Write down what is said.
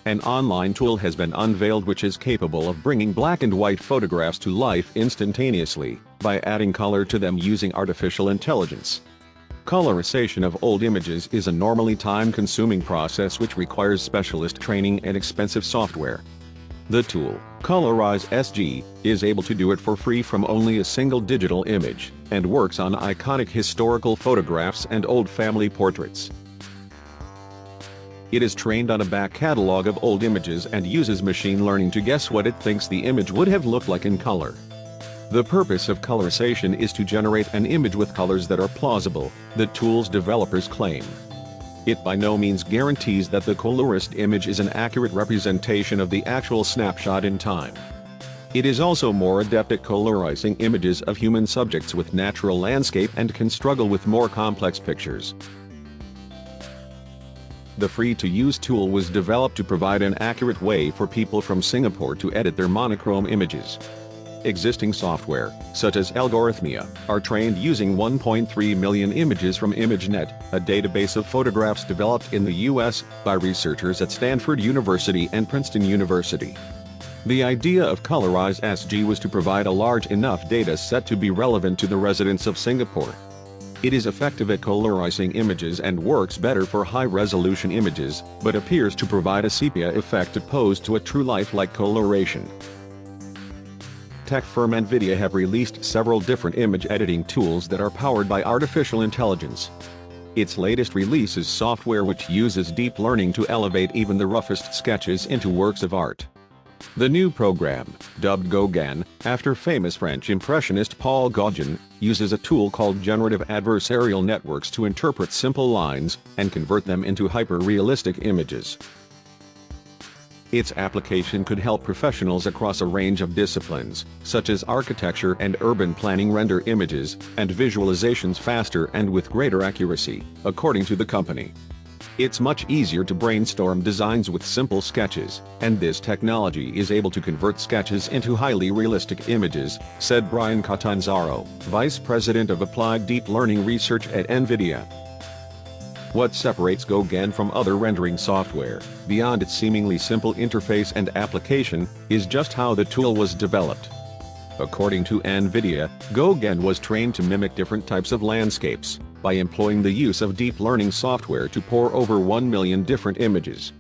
An online tool has been unveiled which is capable of bringing black and white photographs to life instantaneously, by adding color to them using artificial intelligence. Colorization of old images is a normally time-consuming process which requires specialist training and expensive software. The tool, ColouriseSG, is able to do it for free from only a single digital image, and works on iconic historical photographs and old family portraits. It is trained on a back catalog of old images and uses machine learning to guess what it thinks the image would have looked like in color. The purpose of colorization is to generate an image with colors that are plausible, the tool's developers claim. It by no means guarantees that the colorized image is an accurate representation of the actual snapshot in time. It is also more adept at colorizing images of human subjects with natural landscape and can struggle with more complex pictures. The free-to-use tool was developed to provide an accurate way for people from Singapore to edit their monochrome images. Existing software, such as Algorithmia, are trained using 1.3 million images from ImageNet, a database of photographs developed in the US by researchers at Stanford University and Princeton University. The idea of ColouriseSG was to provide a large enough data set to be relevant to the residents of Singapore. It is effective at colorizing images and works better for high-resolution images, but appears to provide a sepia effect opposed to a true lifelike coloration. Tech firm NVIDIA have released several different image editing tools that are powered by artificial intelligence. Its latest release is software which uses deep learning to elevate even the roughest sketches into works of art. The new program, dubbed Gauguin, after famous French impressionist Paul Gauguin, uses a tool called generative adversarial networks to interpret simple lines and convert them into hyper-realistic images. Its application could help professionals across a range of disciplines, such as architecture and urban planning, render images and visualizations faster and with greater accuracy, according to the company. It's much easier to brainstorm designs with simple sketches, and this technology is able to convert sketches into highly realistic images, said Brian Catanzaro, Vice President of Applied Deep Learning Research at NVIDIA. What separates Gauguin from other rendering software, beyond its seemingly simple interface and application, is just how the tool was developed. According to NVIDIA, Gauguin was trained to mimic different types of landscapes, by employing the use of deep learning software to pore over 1 million different images.